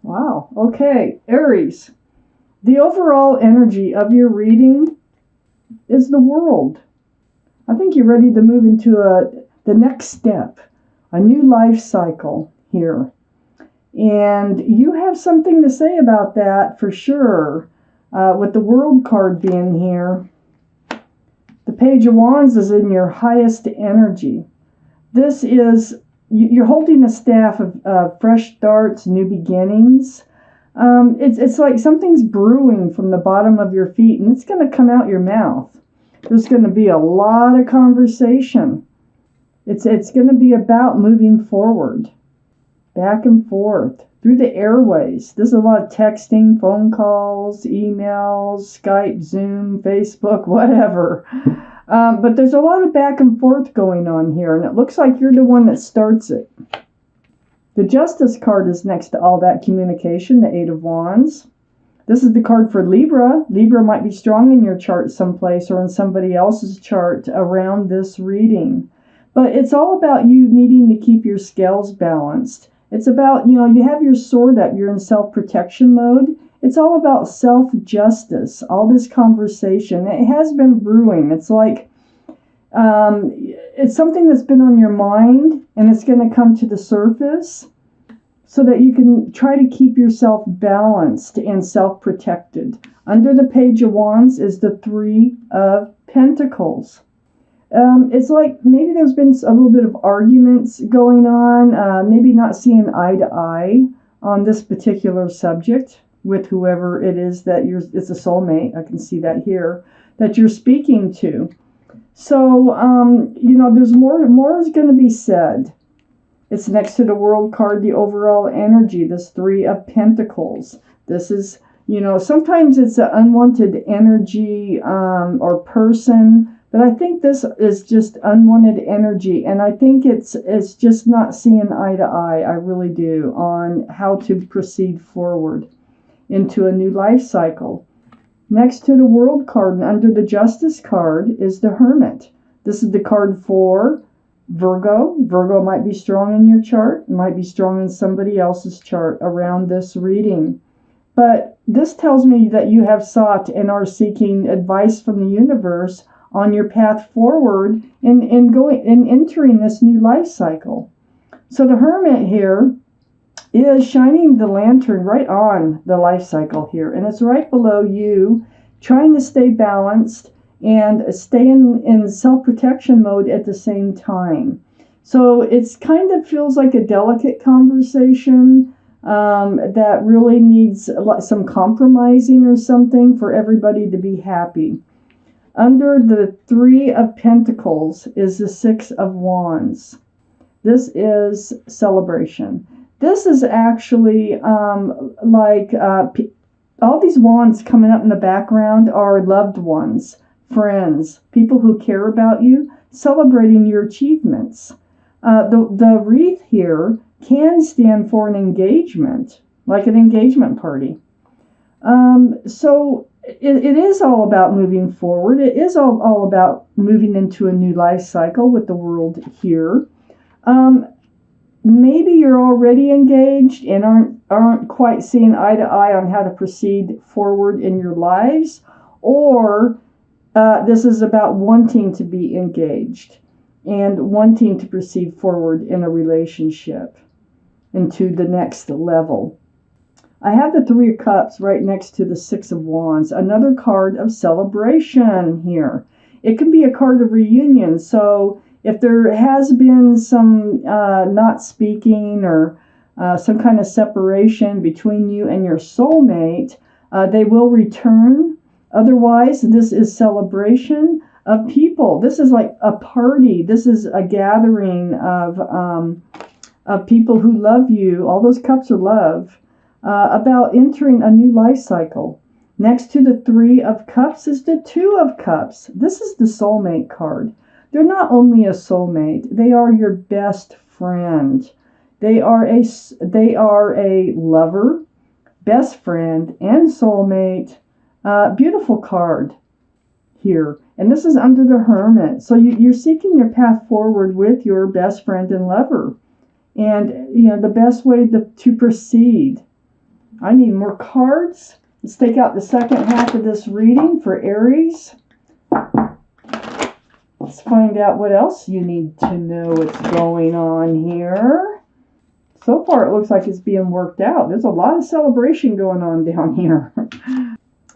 Wow. Okay, Aries. The overall energy of your reading is the world. I think you're ready to move into the next step, a new life cycle here. And you have something to say about that for sure. With the World card being here, the Page of Wands is in your highest energy. This is, you're holding a staff of fresh starts, new beginnings. It's like something's brewing from the bottom of your feet and it's going to come out your mouth. There's going to be a lot of conversation. It's going to be about moving forward, back and forth through the airways. There's a lot of texting, phone calls, emails, Skype, Zoom, Facebook, whatever. But there's a lot of back and forth going on here, and it looks like you're the one that starts it. The Justice card is next to all that communication, the Eight of Wands. This is the card for Libra. Libra might be strong in your chart someplace or in somebody else's chart around this reading. But it's all about you needing to keep your scales balanced. It's about, you have your sword up, you're in self-protection mode. It's all about self-justice, all this conversation. It has been brewing. It's like, it's something that's been on your mind and it's going to come to the surface so that you can try to keep yourself balanced and self-protected. Under the Page of Wands is the Three of Pentacles. It's like maybe there's been a little bit of arguments going on, maybe not seeing eye to eye on this particular subject with whoever it is that it's a soulmate. I can see that here, that you're speaking to. So, there's more is going to be said. It's next to the World card, the overall energy, this Three of Pentacles. This is, sometimes it's an unwanted energy or person. But I think this is just unwanted energy, and I think it's just not seeing eye to eye. I really do, on how to proceed forward into a new life cycle. Next to the World card and under the Justice card is the Hermit. This is the card for Virgo. Virgo might be strong in your chart, might be strong in somebody else's chart around this reading. But this tells me that you have sought and are seeking advice from the universe on your path forward in entering this new life cycle. So the Hermit here is shining the lantern right on the life cycle here, and it's right below you, trying to stay balanced and stay in self-protection mode at the same time. So it's kind of feels like a delicate conversation that really needs some compromising or something for everybody to be happy. Under the Three of Pentacles is the Six of Wands. This is celebration. This is actually all these wands coming up in the background are loved ones, friends, people who care about you, celebrating your achievements. The wreath here can stand for an engagement, like an engagement party. So it is all about moving forward. It is all about moving into a new life cycle with the World here. Maybe you're already engaged and aren't quite seeing eye to eye on how to proceed forward in your lives, or this is about wanting to be engaged and wanting to proceed forward in a relationship into the next level. I have the Three of Cups right next to the Six of Wands, another card of celebration here. It can be a card of reunion. So if there has been some not speaking or some kind of separation between you and your soulmate, they will return. Otherwise, this is celebration of people. This is like a party. This is a gathering of people who love you. All those cups are love. About entering a new life cycle. Next to the Three of Cups is the Two of Cups. This is the soulmate card. They're not only a soulmate, they are your best friend. They are a lover, best friend, and soulmate. Beautiful card here. And this is under the Hermit. So you're seeking your path forward with your best friend and lover. And, the best way to proceed. I need more cards. Let's take out the second half of this reading for Aries. Let's find out what else you need to know what's going on here. So far, it looks like it's being worked out. There's a lot of celebration going on down here.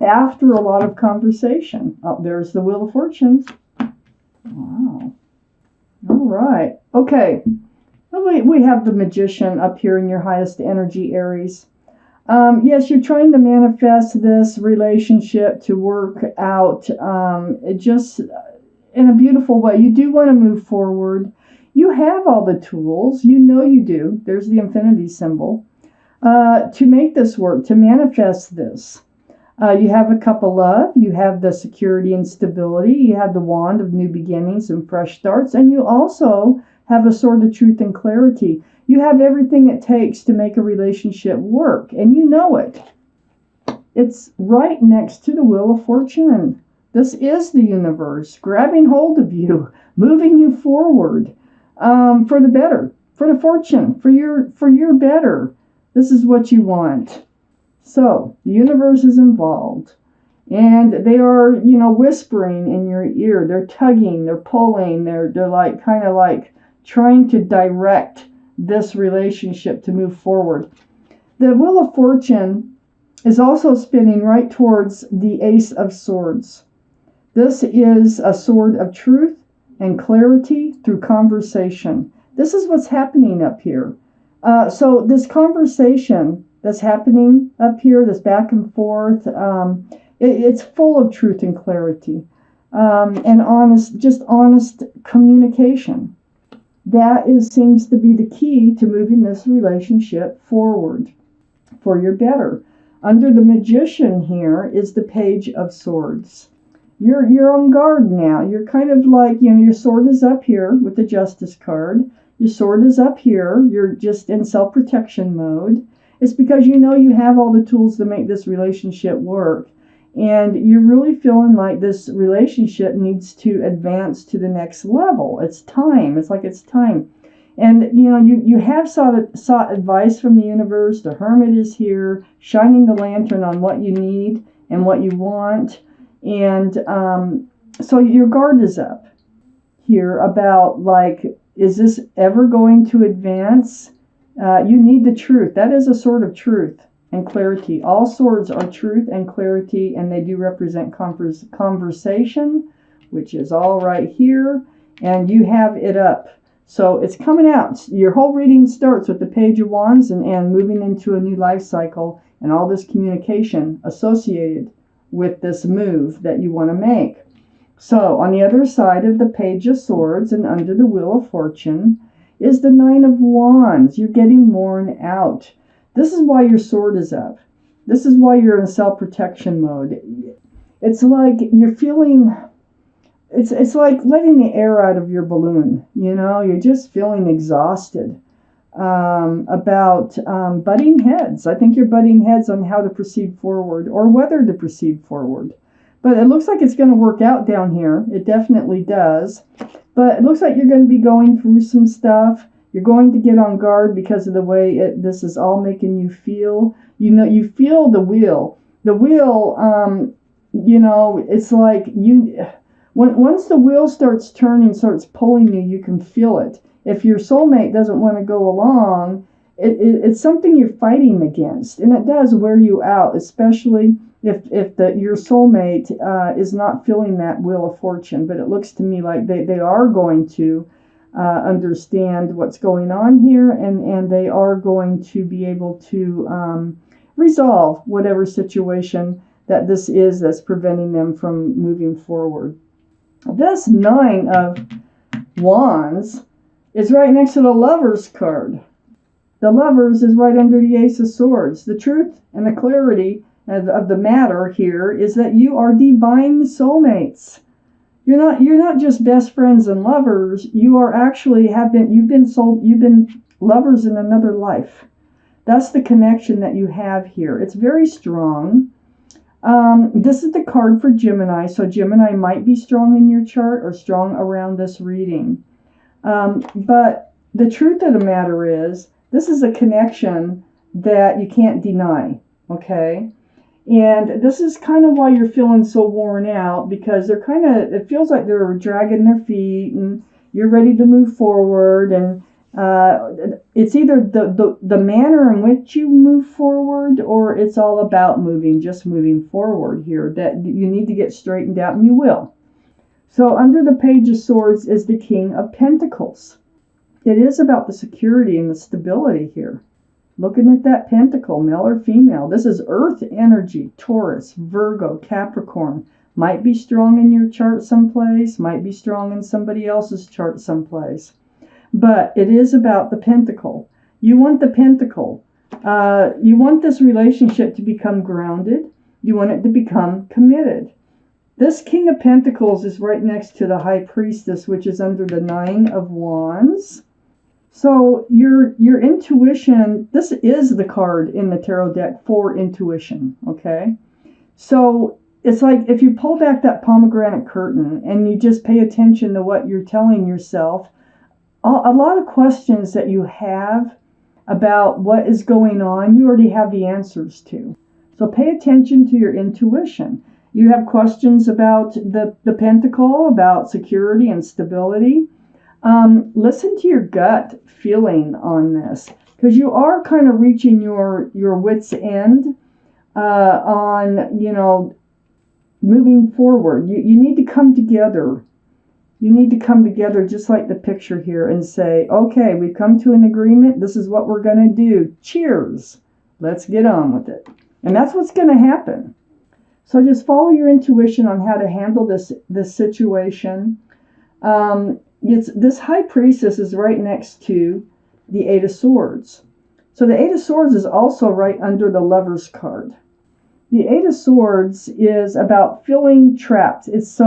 After a lot of conversation. Oh, there's the Wheel of Fortune. Wow. All right. Okay. We have the Magician up here in your highest energy, Aries. Yes, you're trying to manifest this relationship to work out just in a beautiful way. You do want to move forward. You have all the tools. You know you do. There's the infinity symbol. To make this work, to manifest this. You have a cup of love. You have the security and stability. You have the wand of new beginnings and fresh starts. And you also have a sword of truth and clarity. You have everything it takes to make a relationship work, and you know it. It's right next to the Wheel of Fortune. This is the universe grabbing hold of you, moving you forward for the better, for the fortune, for your better. This is what you want. So the universe is involved, and they are, whispering in your ear. They're tugging, they're pulling, they're like kind of like trying to direct this relationship to move forward. The Wheel of Fortune is also spinning right towards the Ace of Swords. This is a sword of truth and clarity through conversation. This is what's happening up here. So this conversation that's happening up here, this back and forth, it's full of truth and clarity and honest communication. That seems to be the key to moving this relationship forward for your better. Under the Magician here is the Page of Swords. You're on guard now. You're kind of like, your sword is up here with the Justice card. Your sword is up here. You're just in self-protection mode. It's because you know you have all the tools to make this relationship work. And you're really feeling like this relationship needs to advance to the next level. It's time. It's like it's time. And, you have sought advice from the universe. The Hermit is here, shining the lantern on what you need and what you want. And so your guard is up here about, like, is this ever going to advance? You need the truth. That is a sword of truth and clarity. All swords are truth and clarity, and they do represent conversation, which is all right here, and you have it up. So it's coming out. Your whole reading starts with the Page of Wands and moving into a new life cycle and all this communication associated with this move that you want to make. So on the other side of the Page of Swords and under the Wheel of Fortune is the Nine of Wands. You're getting worn out. This is why your sword is up. This is why you're in self-protection mode. It's like you're feeling, it's like letting the air out of your balloon. You're just feeling exhausted about butting heads. I think you're butting heads on how to proceed forward or whether to proceed forward. But it looks like it's going to work out down here. It definitely does. But it looks like you're going to be going through some stuff. You're going to get on guard because of the way this is all making you feel. You feel the wheel. The wheel, it's like once the wheel starts turning, starts pulling you, you can feel it. If your soulmate doesn't want to go along, it's something you're fighting against. And it does wear you out, especially if your soulmate is not feeling that Wheel of Fortune. But it looks to me like they are going to understand what's going on here, and they are going to be able to resolve whatever situation that this is that's preventing them from moving forward. This Nine of Wands is right next to the Lovers card. The Lovers is right under the Ace of Swords. The truth and the clarity of the matter here is that you are divine soulmates. You're not just best friends and lovers. You are actually you've been lovers in another life. That's the connection that you have here. It's very strong. This is the card for Gemini, so Gemini might be strong in your chart or strong around this reading. But the truth of the matter is, this is a connection that you can't deny. Okay. And this is kind of why you're feeling so worn out, because they're kind of, it feels like they're dragging their feet and you're ready to move forward. And it's either the manner in which you move forward, or it's all about just moving forward here, that you need to get straightened out, and you will. So under the Page of Swords is the King of Pentacles. It is about the security and the stability here. Looking at that pentacle, male or female, this is earth energy, Taurus, Virgo, Capricorn. Might be strong in your chart someplace, might be strong in somebody else's chart someplace. But it is about the pentacle. You want the pentacle. You want this relationship to become grounded. You want it to become committed. This King of Pentacles is right next to the High Priestess, which is under the Nine of Wands. So your intuition, this is the card in the tarot deck for intuition, okay? So it's like if you pull back that pomegranate curtain and you just pay attention to what you're telling yourself, a lot of questions that you have about what is going on, you already have the answers to. So pay attention to your intuition. You have questions about the pentacle, about security and stability. Listen to your gut feeling on this, because you are kind of reaching your wit's end on moving forward. You need to come together. You need to come together just like the picture here and say, okay, we've come to an agreement. This is what we're going to do. Cheers. Let's get on with it. And that's what's going to happen. So just follow your intuition on how to handle this situation. This High Priestess is right next to the Eight of Swords. So the Eight of Swords is also right under the Lover's card. The Eight of Swords is about feeling trapped. This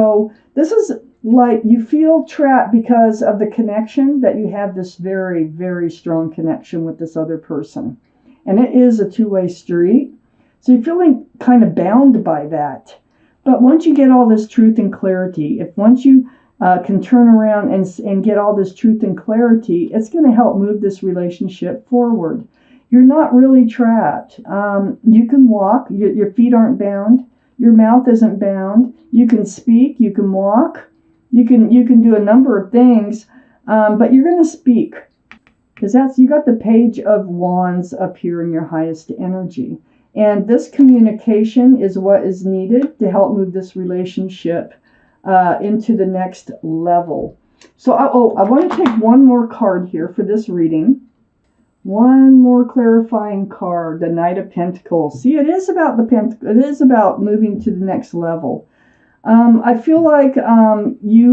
is like you feel trapped because of the connection that you have, this very, very strong connection with this other person. And it is a two-way street. So you're feeling kind of bound by that. But once you get all this truth and clarity, once you can turn around and get all this truth and clarity, it's going to help move this relationship forward. You're not really trapped. You can walk. Your feet aren't bound. Your mouth isn't bound. You can speak. You can walk. You can do a number of things, but you're going to speak, because you got the Page of Wands up here in your highest energy. And this communication is what is needed to help move this relationship into the next level. So, I want to take one more card here for this reading. One more clarifying card, the Knight of Pentacles. See, it is about it is about moving to the next level. I feel like you're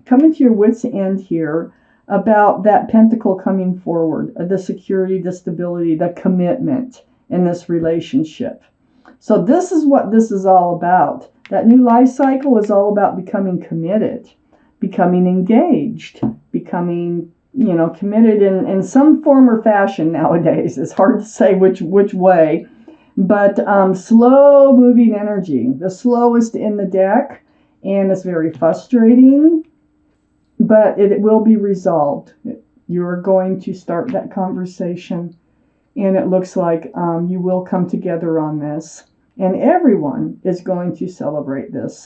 coming to your wit's end here about that pentacle coming forward, the security, the stability, the commitment in this relationship. So this is what this is all about. That new life cycle is all about becoming committed, becoming engaged, becoming, committed in some form or fashion nowadays. It's hard to say which way, but slow moving energy, the slowest in the deck, and it's very frustrating, but it will be resolved. You're going to start that conversation, and it looks like you will come together on this, and everyone is going to celebrate this.